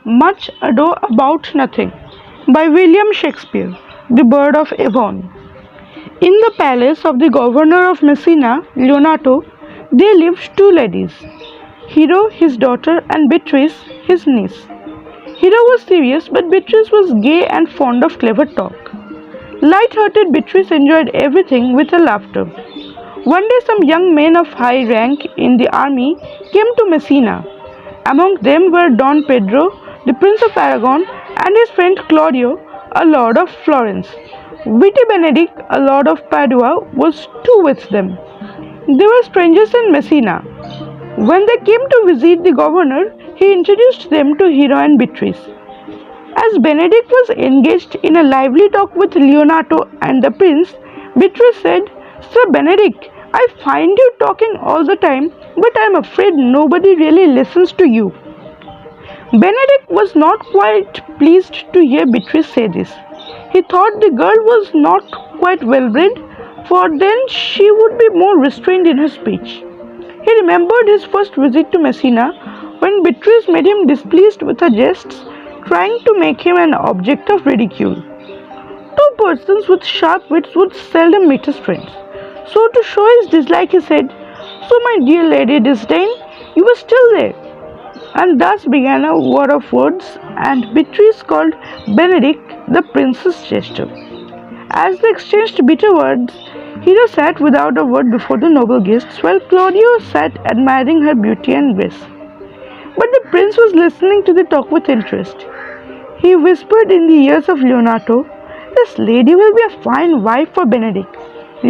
Much Ado About Nothing by William Shakespeare, the Bird of Avon. In the palace of the governor of Messina, Leonato, there lived two ladies, Hero, his daughter, and Beatrice, his niece. Hero was serious, but Beatrice was gay and fond of clever talk. Light-hearted Beatrice enjoyed everything with her laughter. One day some young men of high rank in the army came to Messina. Among them were Don Pedro, the Prince of Aragon, and his friend Claudio, a lord of Florence. Witty Benedict, a lord of Padua, was too with them. They were strangers in Messina. When they came to visit the governor, he introduced them to Hero and Beatrice. As Benedict was engaged in a lively talk with Leonato and the prince, Beatrice said, "Sir Benedict, I find you talking all the time, but I am afraid nobody really listens to you." Benedict was not quite pleased to hear Beatrice say this. He thought the girl was not quite well bred, for then she would be more restrained in her speech. He remembered his first visit to Messina, when Beatrice made him displeased with her jests, trying to make him an object of ridicule. Two persons with sharp wits would seldom meet as friends. So to show his dislike, he said, "So my dear Lady Disdain, you were still there." And thus began a war of words, and Beatrice called Benedict the prince's jester. As they exchanged bitter words, Hero sat without a word before the noble guests, while Claudio sat admiring her beauty and grace. But the prince was listening to the talk with interest. He whispered in the ears of Leonato, "This lady will be a fine wife for Benedict."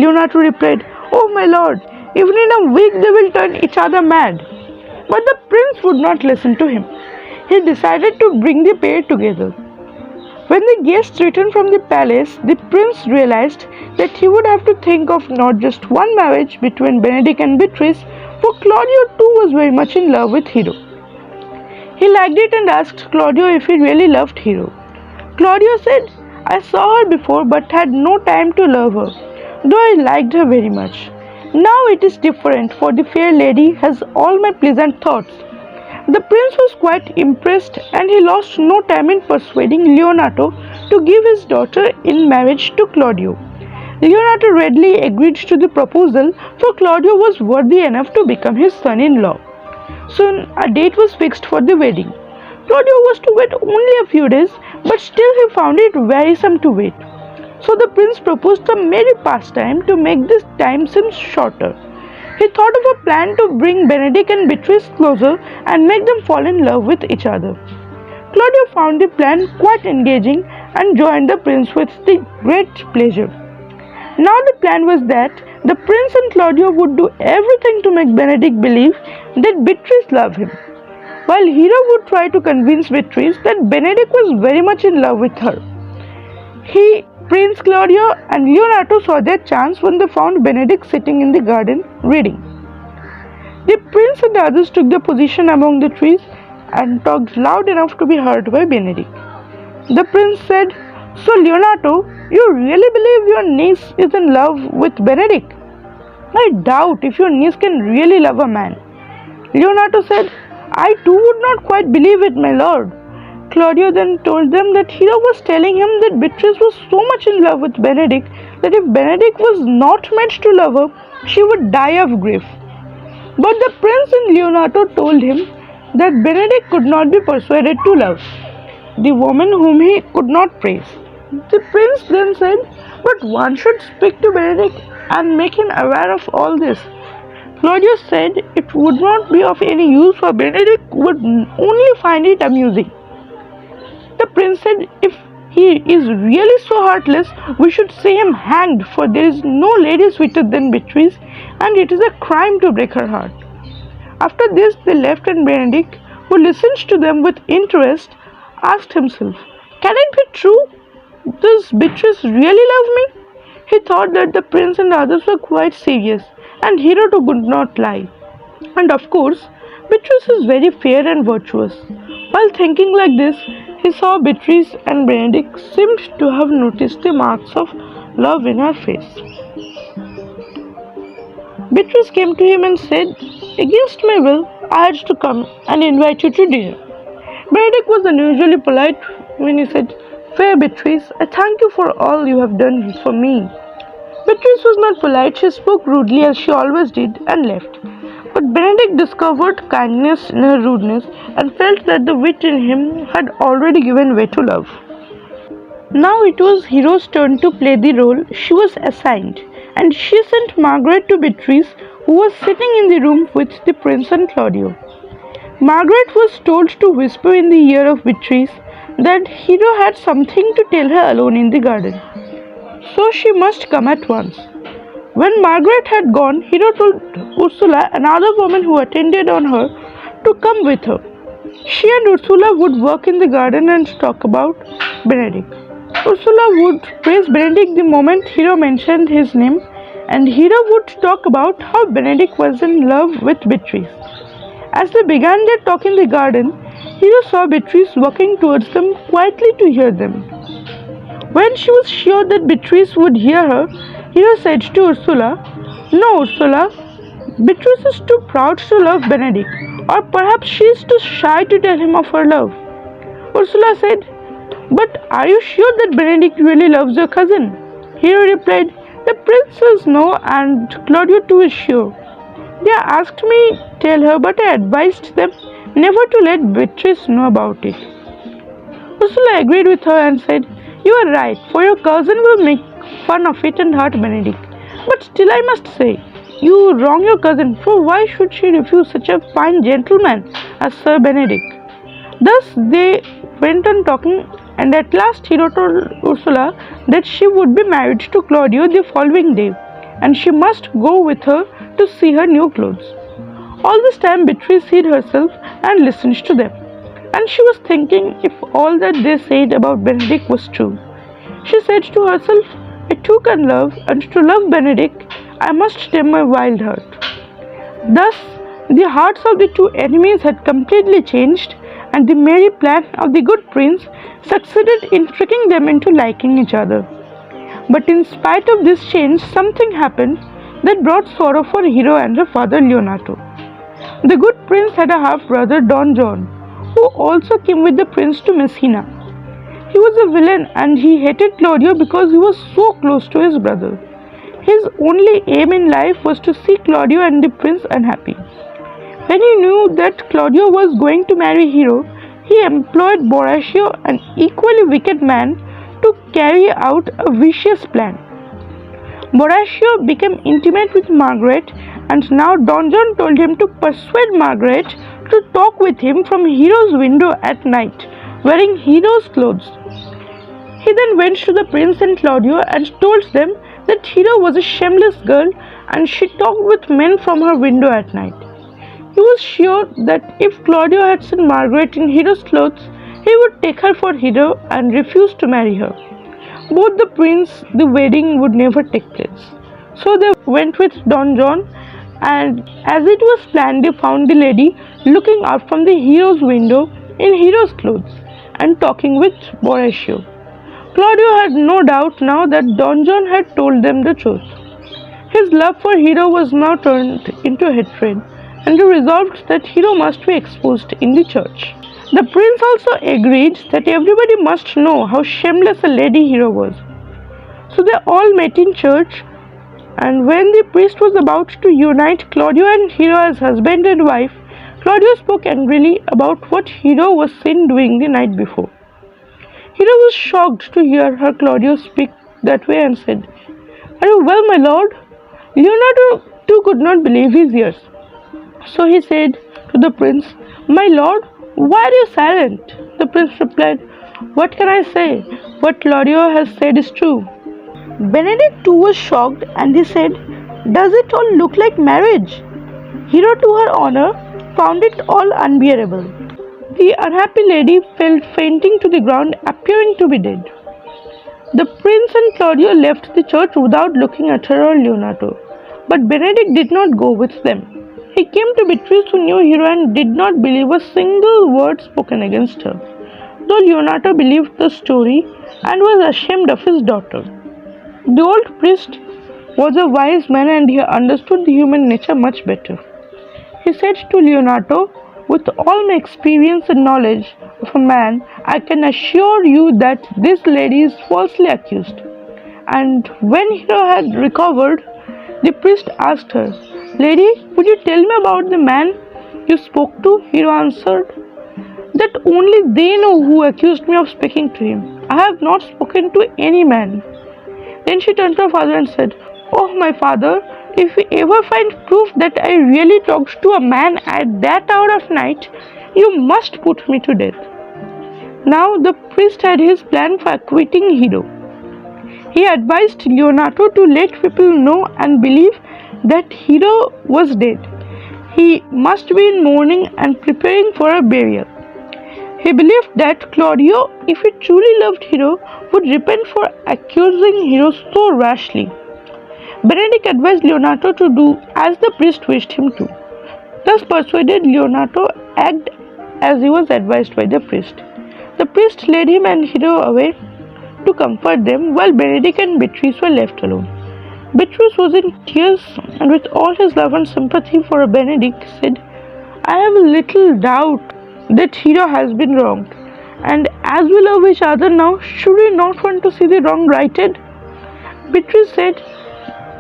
Leonato replied, "Oh my lord, even in a week they will turn each other mad." But the prince would not listen to him. He decided to bring the pair together. When the guests returned from the palace, the prince realized that he would have to think of not just one marriage between Benedict and Beatrice, for Claudio too was very much in love with Hero. He liked it and asked Claudio if he really loved Hero. Claudio said, "I saw her before but had no time to love her, though I liked her very much. Now it is different, for the fair lady has all my pleasant thoughts." The prince was quite impressed, and he lost no time in persuading Leonato to give his daughter in marriage to Claudio. Leonato readily agreed to the proposal, for Claudio was worthy enough to become his son-in-law. Soon a date was fixed for the wedding. Claudio was to wait only a few days, but still he found it wearisome to wait. So the prince proposed a merry pastime to make this time seem shorter. He thought of a plan to bring Benedict and Beatrice closer and make them fall in love with each other. Claudio found the plan quite engaging and joined the prince with the great pleasure. Now the plan was that the prince and Claudio would do everything to make Benedict believe that Beatrice loved him, while Hero would try to convince Beatrice that Benedict was very much in love with her. Prince Claudio and Leonato saw their chance when they found Benedict sitting in the garden reading. The prince and others took their position among the trees and talked loud enough to be heard by Benedict. The prince said, "So Leonato, you really believe your niece is in love with Benedict? I doubt if your niece can really love a man." Leonato said, "I too would not quite believe it, my lord." Claudio then told them that Hero was telling him that Beatrice was so much in love with Benedict that if Benedict was not meant to love her, she would die of grief. But the prince and Leonato told him that Benedict could not be persuaded to love the woman whom he could not praise. The prince then said, "But one should speak to Benedict and make him aware of all this." Claudio said it would not be of any use, for Benedict would only find it amusing. The prince said, "If he is really so heartless, we should see him hanged, for there is no lady sweeter than Beatrice, and it is a crime to break her heart." After this they left, and Benedict, who listened to them with interest, asked himself, "Can it be true? Does Beatrice really love me?" He thought that the prince and others were quite serious, and Hero too could not lie. And of course, Beatrice is very fair and virtuous. While thinking like this, he saw Beatrice, and Benedict seemed to have noticed the marks of love in her face. Beatrice came to him and said, "Against my will, I had to come and invite you to dinner." Benedict was unusually polite when he said, "Fair Beatrice, I thank you for all you have done for me." Beatrice was not polite, she spoke rudely as she always did and left. But Benedict discovered kindness in her rudeness and felt that the wit in him had already given way to love. Now it was Hero's turn to play the role she was assigned, and she sent Margaret to Beatrice, who was sitting in the room with the prince and Claudio. Margaret was told to whisper in the ear of Beatrice that Hero had something to tell her alone in the garden, so she must come at once. When Margaret had gone, Hero told Ursula, another woman who attended on her, to come with her. She and Ursula would work in the garden and talk about Benedict. Ursula would praise Benedict the moment Hero mentioned his name, and Hero would talk about how Benedict was in love with Beatrice. As they began their talk in the garden, Hero saw Beatrice walking towards them quietly to hear them. When she was sure that Beatrice would hear her, Hero said to Ursula, "No, Ursula, Beatrice is too proud to love Benedict, or perhaps she is too shy to tell him of her love." Ursula said, "But are you sure that Benedict really loves your cousin?" Hero replied, "The prince says no, and Claudio too is sure. They asked me tell her, but I advised them never to let Beatrice know about it." Ursula agreed with her and said, "You are right, for your cousin will make fun of it and hurt Benedict. But still I must say, you wrong your cousin, for why should she refuse such a fine gentleman as Sir Benedict?" Thus they went on talking, and at last Hero told Ursula that she would be married to Claudio the following day, and she must go with her to see her new clothes. All this time Beatrice hid herself and listened to them, and she was thinking if all that they said about Benedict was true. She said to herself, "I too can love, and to love Benedict I must tame my wild heart." Thus the hearts of the two enemies had completely changed, and the merry plan of the good prince succeeded in tricking them into liking each other. But in spite of this change, something happened that brought sorrow for Hero and her father Leonato. The good prince had a half-brother, Don John, who also came with the prince to Messina. He was a villain, and he hated Claudio because he was so close to his brother. His only aim in life was to see Claudio and the prince unhappy. When he knew that Claudio was going to marry Hero, he employed Borachio, an equally wicked man, to carry out a vicious plan. Borachio became intimate with Margaret, and now Don John told him to persuade Margaret to talk with him from Hero's window at night, wearing Hero's clothes. He then went to the prince and Claudio and told them that Hero was a shameless girl and she talked with men from her window at night. He was sure that if Claudio had seen Margaret in Hero's clothes, he would take her for Hero and refuse to marry her. Both the prince, the wedding would never take place. So they went with Don John, and as it was planned, they found the lady looking out from the Hero's window in Hero's clothes and talking with Borachio. Claudio had no doubt now that Don John had told them the truth. His love for Hero was now turned into hatred, and he resolved that Hero must be exposed in the church. The prince also agreed that everybody must know how shameless a lady Hero was. So they all met in church, and when the priest was about to unite Claudio and Hero as husband and wife, Claudio spoke angrily about what Hero was seen doing the night before. Hero was shocked to hear her Claudio speak that way and said, "Are you well, my lord?" Leonardo too could not believe his ears. So he said to the prince, "My lord, why are you silent?" The prince replied, "What can I say? What Claudio has said is true." Benedict too was shocked, and he said, "Does it all look like marriage?" Hero, to her honor, found it all unbearable. The unhappy lady fell fainting to the ground, appearing to be dead. The prince and Claudio left the church without looking at her or Leonato, but Benedict did not go with them. He came to Beatrice, who knew Hero and did not believe a single word spoken against her, though Leonato believed the story and was ashamed of his daughter. The old priest was a wise man, and he understood the human nature much better. He said to Leonato, With all my experience and knowledge of a man, I can assure you that this lady is falsely accused. And when Hero had recovered, the priest asked her, Lady, would you tell me about the man you spoke to? Hero answered, that only they know who accused me of speaking to him. I have not spoken to any man. Then she turned to her father and said, Oh, my father, if you ever find proof that I really talked to a man at that hour of night, you must put me to death. Now the priest had his plan for acquitting Hero. He advised Leonardo to let people know and believe that Hero was dead. He must be in mourning and preparing for a burial. He believed that Claudio, if he truly loved Hero, would repent for accusing Hero so rashly. Benedict advised Leonardo to do as the priest wished him to. Thus persuaded, Leonardo acted as he was advised by the priest. The priest led him and Hero away to comfort them, while Benedict and Beatrice were left alone. Beatrice was in tears, and with all his love and sympathy for Benedict, said, I have a little doubt that Hero has been wronged, and as we love each other now, should we not want to see the wrong righted? Beatrice said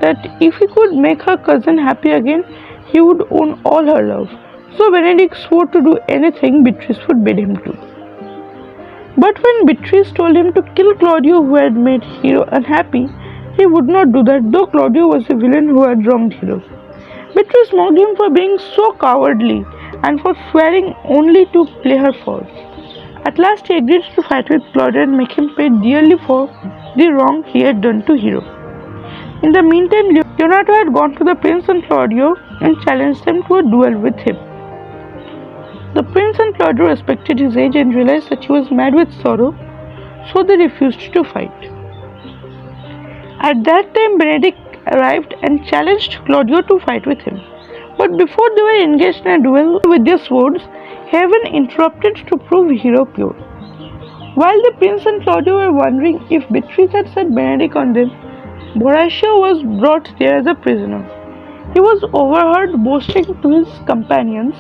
that if he could make her cousin happy again, he would own all her love. So Benedict swore to do anything Beatrice would bid him to. But when Beatrice told him to kill Claudio, who had made Hero unhappy, he would not do that, though Claudio was a villain who had wronged Hero. Beatrice mocked him for being so cowardly and for swearing only to play her false. At last he agreed to fight with Claudio and make him pay dearly for the wrong he had done to Hero. In the meantime, Leonardo had gone to the prince and Claudio and challenged them to a duel with him. The prince and Claudio respected his age and realized that he was mad with sorrow, so they refused to fight. At that time, Benedict arrived and challenged Claudio to fight with him. But before they were engaged in a duel with their swords, heaven interrupted to prove Hero pure. While the prince and Claudio were wondering if Beatrice had set Benedict on them, Horatio was brought there as a prisoner. He was overheard boasting to his companions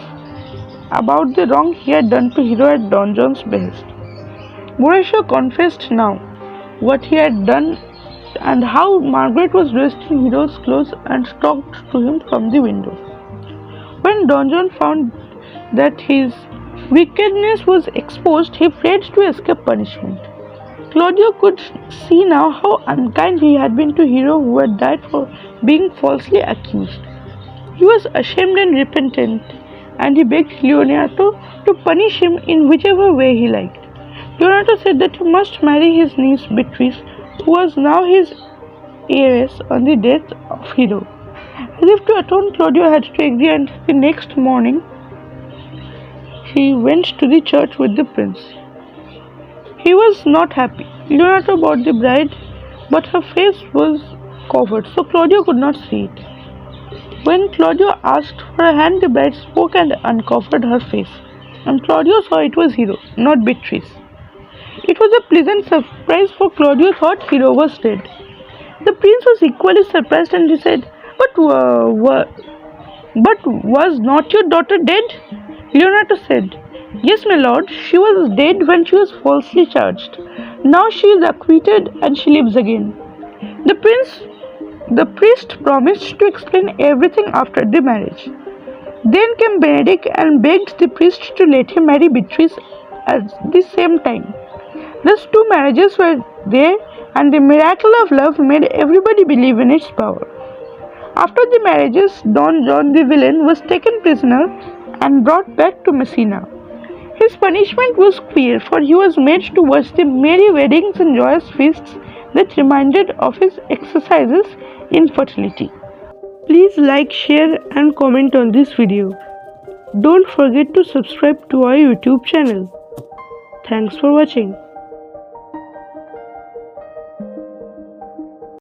about the wrong he had done to Hero at Don John's behest. Horatio confessed now what he had done and how Margaret was dressed in Hero's clothes and talked to him from the window. When Don John found that his wickedness was exposed, he fled to escape punishment. Claudio could see now how unkind he had been to Hero, who had died for being falsely accused. He was ashamed and repentant, and he begged Leonardo to punish him in whichever way he liked. Leonardo said that he must marry his niece Beatrice, who was now his heiress on the death of Hero. As if to atone, Claudio had to agree, and the next morning he went to the church with the prince. He was not happy. Leonardo bought the bride, but her face was covered, so Claudio could not see it. When Claudio asked for a hand, the bride spoke and uncovered her face, and Claudio saw it was Hero, not Beatrice. It was a pleasant surprise, for Claudio thought Hero was dead. The prince was equally surprised, and he said, But was not your daughter dead? Leonardo said, Yes, my lord, she was dead when she was falsely charged. Now she is acquitted and she lives again. The priest promised to explain everything after the marriage. Then came Benedict and begged the priest to let him marry Beatrice at the same time. Thus 2 marriages were there, and the miracle of love made everybody believe in its power. After the marriages, Don John the villain was taken prisoner and brought back to Messina. His punishment was queer, for he was made to watch the merry weddings and joyous feasts that reminded of his exercises in fertility. Please like, share and comment on this video. Don't forget to subscribe to our YouTube channel. Thanks for watching.